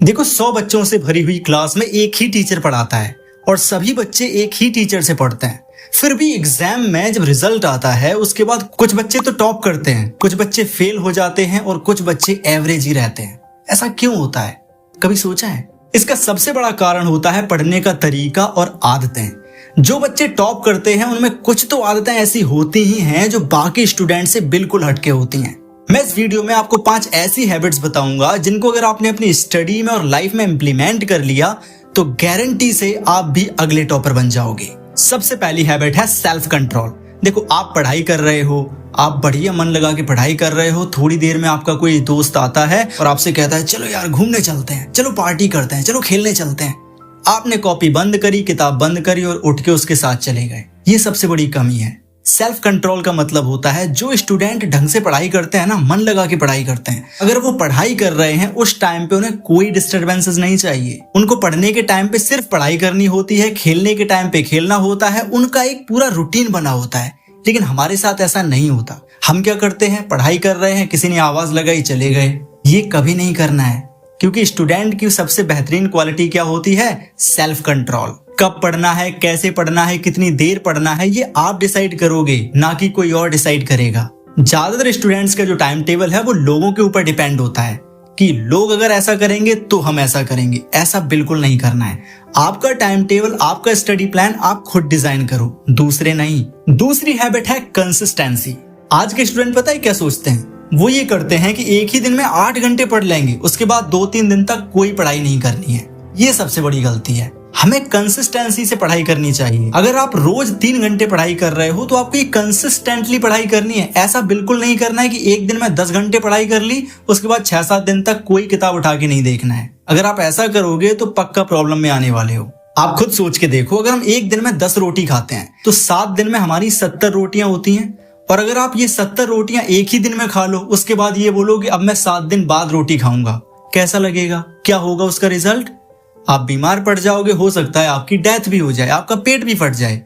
देखो 100 बच्चों से भरी हुई क्लास में एक ही टीचर पढ़ाता है और सभी बच्चे एक ही टीचर से पढ़ते हैं। फिर भी एग्जाम में जब रिजल्ट आता है उसके बाद कुछ बच्चे तो टॉप करते हैं, कुछ बच्चे फेल हो जाते हैं और कुछ बच्चे एवरेज ही रहते हैं। ऐसा क्यों होता है, कभी सोचा है? इसका सबसे बड़ा कारण होता है पढ़ने का तरीका और आदतें। जो बच्चे टॉप करते हैं उनमें कुछ तो आदतें ऐसी होती ही हैं जो बाकी स्टूडेंट से बिल्कुल हटके होती हैं। मैं इस वीडियो में आपको 5 ऐसी हैबिट्स बताऊंगा जिनको अगर आपने अपनी स्टडी में और लाइफ में इंप्लीमेंट कर लिया तो गारंटी से आप भी अगले टॉपर बन जाओगे। सबसे पहली हैबिट है सेल्फ कंट्रोल। देखो, आप पढ़ाई कर रहे हो, आप बढ़िया मन लगा के पढ़ाई कर रहे हो, थोड़ी देर में आपका कोई दोस्त आता है और आपसे कहता है चलो यार घूमने चलते हैं, चलो पार्टी करते हैं, चलो खेलने चलते हैं। आपने कॉपी बंद करी, किताब बंद करी और उठ के उसके साथ चले गए। ये सबसे बड़ी कमी है। सेल्फ कंट्रोल का मतलब होता है जो स्टूडेंट ढंग से पढ़ाई करते हैं ना, मन लगा के पढ़ाई करते हैं, अगर वो पढ़ाई कर रहे हैं उस टाइम पे उन्हें कोई डिस्टरबेंसेस नहीं चाहिए। उनको पढ़ने के टाइम पे सिर्फ पढ़ाई करनी होती है, खेलने के टाइम पे खेलना होता है, उनका एक पूरा रूटीन बना होता है। लेकिन हमारे साथ ऐसा नहीं होता। हम क्या करते हैं, पढ़ाई कर रहे हैं, किसी ने आवाज लगाई चले गए। ये कभी नहीं करना है, क्योंकि स्टूडेंट की सबसे बेहतरीन क्वालिटी क्या होती है? Self control. कब पढ़ना है, कैसे पढ़ना है, कितनी देर पढ़ना है, ये आप डिसाइड करोगे, ना कि कोई और डिसाइड करेगा। ज्यादातर स्टूडेंट्स का जो टाइम टेबल है वो लोगों के ऊपर डिपेंड होता है कि लोग अगर ऐसा करेंगे तो हम ऐसा करेंगे। ऐसा बिल्कुल नहीं करना है। आपका टाइम टेबल, आपका स्टडी प्लान आप खुद डिजाइन करो, दूसरे नहीं। दूसरी हैबिट है कंसिस्टेंसी। आज के स्टूडेंट पता है क्या सोचते हैं? वो ये करते हैं कि एक ही दिन में 8 घंटे पढ़ लेंगे, उसके बाद 2-3 दिन तक कोई पढ़ाई नहीं करनी है। ये सबसे बड़ी गलती है। हमें कंसिस्टेंसी से पढ़ाई करनी चाहिए। अगर आप रोज 3 घंटे पढ़ाई कर रहे हो तो आपको ये कंसिस्टेंटली पढ़ाई करनी है। ऐसा बिल्कुल नहीं करना है कि एक दिन में 10 घंटे पढ़ाई कर ली, उसके बाद 6-7 दिन तक कोई किताब उठा के नहीं देखना है। अगर आप ऐसा करोगे तो पक्का प्रॉब्लम में आने वाले हो। आप खुद सोच के देखो, अगर हम एक दिन में 10 रोटी खाते हैं तो 7 दिन में हमारी 70 रोटियां होती हैं। और अगर आप ये 70 रोटियां एक ही दिन में खा लो, उसके बाद ये बोलो कि अब मैं 7 दिन बाद रोटी खाऊंगा, कैसा लगेगा? क्या होगा उसका रिजल्ट? आप बीमार पड़ जाओगे, हो सकता है आपकी डेथ भी हो जाए, आपका पेट भी फट जाए।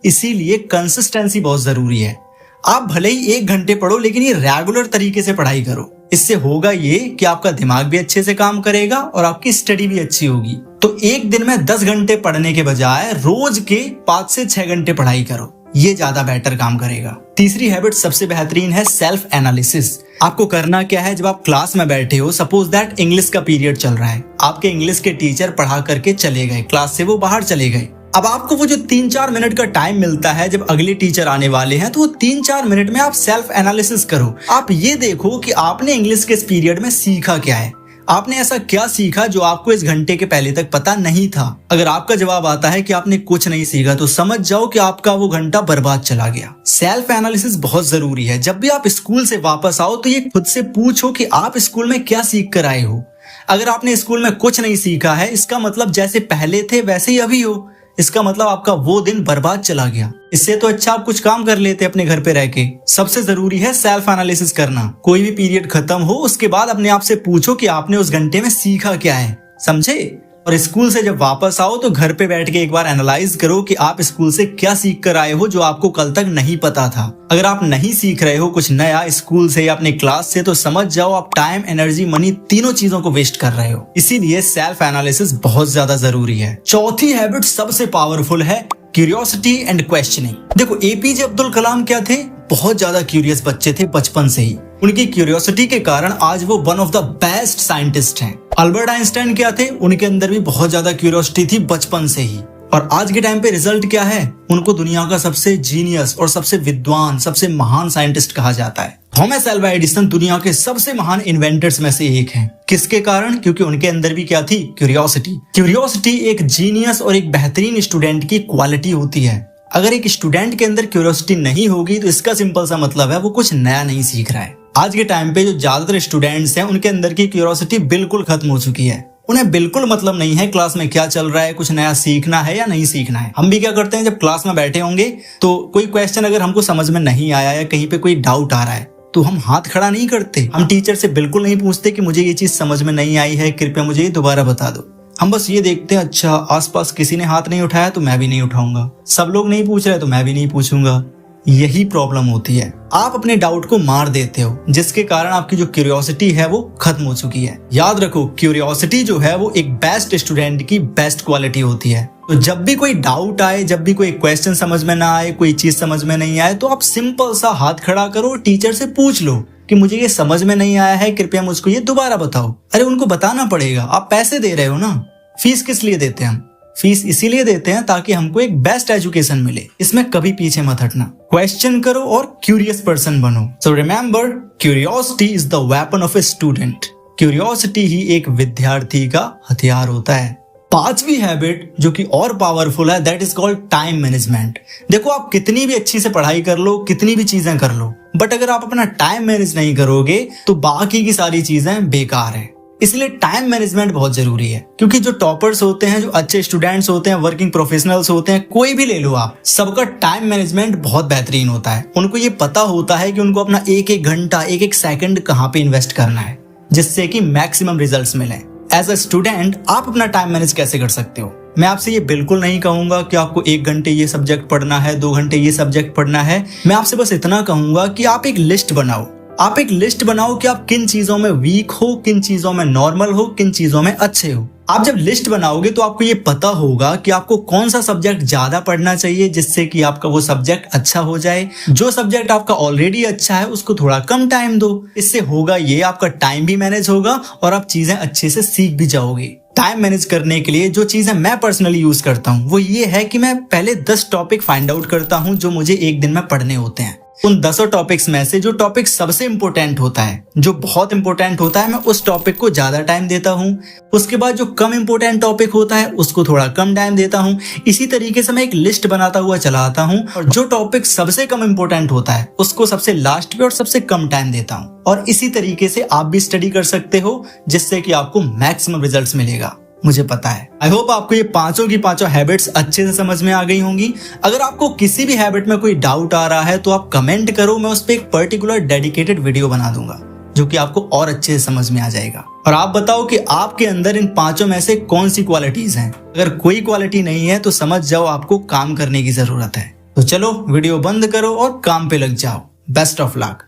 इसीलिए कंसिस्टेंसी बहुत जरूरी है। आप भले ही 1 घंटे पढ़ो, लेकिन ये रेगुलर तरीके से पढ़ाई करो। इससे होगा ये कि आपका दिमाग भी अच्छे से काम करेगा और आपकी स्टडी भी अच्छी होगी। तो एक दिन में 10 घंटे पढ़ने के बजाय रोज के 5 से 6 घंटे पढ़ाई करो, ये ज्यादा बेटर काम करेगा। तीसरी हैबिट सबसे बेहतरीन है सेल्फ एनालिसिस। आपको करना क्या है, जब आप क्लास में बैठे हो, सपोज दैट इंग्लिश का पीरियड चल रहा है, आपके इंग्लिश के टीचर पढ़ा करके चले गए, क्लास से वो बाहर चले गए। अब आपको वो जो 3-4 मिनट का टाइम मिलता है जब अगले टीचर आने वाले हैं, तो वो 3-4 मिनट में आप सेल्फ एनालिसिस करो। आप ये देखो कि आपने इंग्लिश के इस पीरियड में सीखा क्या है, आपने ऐसा क्या सीखा जो आपको इस घंटे के पहले तक पता नहीं था। अगर आपका जवाब आता है कि आपने कुछ नहीं सीखा तो समझ जाओ कि आपका वो घंटा बर्बाद चला गया। सेल्फ एनालिसिस बहुत जरूरी है। जब भी आप स्कूल से वापस आओ तो ये खुद से पूछो कि आप स्कूल में क्या सीख कर आए हो। अगर आपने स्कूल में कुछ नहीं सीखा है, इसका मतलब जैसे पहले थे वैसे ही अभी हो। इसका मतलब आपका वो दिन बर्बाद चला गया। इससे तो अच्छा आप कुछ काम कर लेते अपने घर पे रह के। सबसे जरूरी है सेल्फ एनालिसिस करना। कोई भी पीरियड खत्म हो उसके बाद अपने आप से पूछो कि आपने उस घंटे में सीखा क्या है, समझे? और स्कूल से जब वापस आओ तो घर पे बैठ के एक बार एनालाइज करो कि आप स्कूल से क्या सीख कर आए हो जो आपको कल तक नहीं पता था। अगर आप नहीं सीख रहे हो कुछ नया स्कूल से या अपने क्लास से, तो समझ जाओ आप टाइम, एनर्जी, मनी तीनों चीजों को वेस्ट कर रहे हो। इसीलिए सेल्फ एनालिसिस बहुत ज्यादा जरूरी है। चौथी हैबिट सबसे पावरफुल है क्यूरियोसिटी एंड क्वेश्चनिंग। देखो, एपीजे अब्दुल कलाम क्या थे? बहुत ज्यादा क्यूरियस बच्चे थे बचपन से ही। उनकी क्यूरियोसिटी के कारण आज वो one of the best scientist हैं। अल्बर्ट आइंस्टाइन क्या थे? उनके अंदर भी बहुत ज्यादा क्यूरियोसिटी थी बचपन से ही। और आज के टाइम पे रिजल्ट क्या है? उनको दुनिया का सबसे जीनियस और सबसे विद्वान, सबसे महान साइंटिस्ट कहा जाता है। थॉमस अल्वा एडिसन दुनिया के सबसे महान इन्वेंटर्स में से एक हैं। किसके कारण? क्योंकि उनके अंदर भी क्या थी? क्यूरियोसिटी। क्यूरियोसिटी एक जीनियस और एक बेहतरीन स्टूडेंट की क्वालिटी होती है। अगर एक स्टूडेंट के अंदर क्यूरियोसिटी नहीं होगी तो इसका सिंपल सा मतलब है वो कुछ नया नहीं सीख रहा है। आज के टाइम पे जो ज्यादातर स्टूडेंट्स हैं उनके अंदर की क्यूरियोसिटी बिल्कुल खत्म हो चुकी है। उन्हें बिल्कुल मतलब नहीं है क्लास में क्या चल रहा है, कुछ नया सीखना है या नहीं सीखना है। हम भी क्या करते हैं, जब क्लास में बैठे होंगे तो कोई क्वेश्चन अगर हमको समझ में नहीं आया या कहीं पे कोई डाउट आ रहा है तो हम हाथ खड़ा नहीं करते। हम टीचर से बिल्कुल नहीं पूछते कि मुझे ये चीज समझ में नहीं आई है, कृपया मुझे ये दोबारा बता दो। हम बस ये देखते हैं, अच्छा आसपास किसी ने हाथ नहीं उठाया तो मैं भी नहीं उठाऊंगा, सब लोग नहीं पूछ रहे तो मैं भी नहीं पूछूंगा। यही प्रॉब्लम होती है, आप अपने डाउट को मार देते हो, जिसके कारण आपकी जो क्यूरियोसिटी है वो खत्म हो चुकी है। याद रखो, क्यूरियोसिटी जो है वो एक बेस्ट स्टूडेंट की बेस्ट क्वालिटी होती है। तो जब भी कोई डाउट आए, जब भी कोई क्वेश्चन समझ में ना आए, कोई चीज समझ में नहीं आए, तो आप सिंपल सा हाथ खड़ा करो, टीचर से पूछ लो कि मुझे ये समझ में नहीं आया है, कृपया मुझको ये दोबारा बताओ। अरे उनको बताना पड़ेगा, आप पैसे दे रहे हो ना। फीस किस लिए देते हैं हम? फीस इसीलिए देते हैं ताकि हमको एक बेस्ट एजुकेशन मिले। इसमें कभी पीछे मत हटना, क्वेश्चन करो और क्यूरियस पर्सन बनो। So remember, curiosity is the weapon of a student. Curiosity ही एक विद्यार्थी का हथियार होता है। पांचवी हैबिट जो कि और पावरफुल है, that is called time management. देखो, आप कितनी भी अच्छी से पढ़ाई कर लो, कितनी भी चीजें कर लो, बट अगर आप अपना टाइम मैनेज नहीं करोगे तो बाकी की सारी चीजें बेकार है। इसलिए टाइम मैनेजमेंट बहुत जरूरी है, क्योंकि जो टॉपर्स होते हैं, जो अच्छे स्टूडेंट्स होते हैं, वर्किंग प्रोफेशनल्स होते हैं, कोई भी ले लो आप, सबका टाइम मैनेजमेंट बहुत बेहतरीन होता है। उनको ये पता होता है कि उनको अपना एक एक घंटा, एक एक सेकंड कहाँ पे इन्वेस्ट करना है, जिससे कि मैक्सिमम रिजल्ट्स मिले। एज अ स्टूडेंट आप अपना टाइम मैनेज कैसे कर सकते हो? मैं आपसे ये बिल्कुल नहीं कहूंगा कि आपको 1 घंटे ये सब्जेक्ट पढ़ना है, 2 घंटे ये सब्जेक्ट पढ़ना है। मैं आपसे बस इतना कहूंगा कि आप एक लिस्ट बनाओ। आप एक लिस्ट बनाओ कि आप किन चीजों में वीक हो, किन चीजों में नॉर्मल हो, किन चीजों में अच्छे हो। आप जब लिस्ट बनाओगे तो आपको ये पता होगा कि आपको कौन सा सब्जेक्ट ज्यादा पढ़ना चाहिए, जिससे कि आपका वो सब्जेक्ट अच्छा हो जाए। जो सब्जेक्ट आपका ऑलरेडी अच्छा है उसको थोड़ा कम टाइम दो। इससे होगा ये, आपका टाइम भी मैनेज होगा और आप चीजें अच्छे से सीख भी जाओगे। टाइम मैनेज करने के लिए जो चीजें मैं पर्सनली यूज करता हूँ वो ये है कि मैं पहले 10 टॉपिक फाइंड आउट करता हूँ जो मुझे एक दिन में पढ़ने होते हैं। उन 10 टॉपिक्स में से जो टॉपिक सबसे इंपॉर्टेंट होता है, जो बहुत इंपॉर्टेंट होता है, मैं उस टॉपिक को ज्यादा टाइम देता हूँ। उसके बाद जो कम इंपॉर्टेंट टॉपिक होता है उसको थोड़ा कम टाइम देता हूँ। इसी तरीके से मैं एक लिस्ट बनाता हुआ चला आता हूँ और जो टॉपिक सबसे कम इंपॉर्टेंट होता है उसको सबसे लास्ट पे और सबसे कम टाइम देता हूँ। और इसी तरीके से आप भी स्टडी कर सकते हो, जिससे कि आपको मैक्सिमम रिजल्ट्स मिलेगा, मुझे पता है। आई होप आपको ये पांचों की पांचों हैबिट्स अच्छे से समझ में आ गई होंगी। अगर आपको किसी भी हैबिट में कोई डाउट आ रहा है तो आप कमेंट करो, मैं उस पर एक पर्टिकुलर डेडिकेटेड वीडियो बना दूंगा जो कि आपको और अच्छे से समझ में आ जाएगा। और आप बताओ कि आपके अंदर इन पांचों में से कौन सी क्वालिटीज हैं। अगर कोई क्वालिटी नहीं है तो समझ जाओ आपको काम करने की जरूरत है। तो चलो वीडियो बंद करो और काम पे लग जाओ। Best of luck.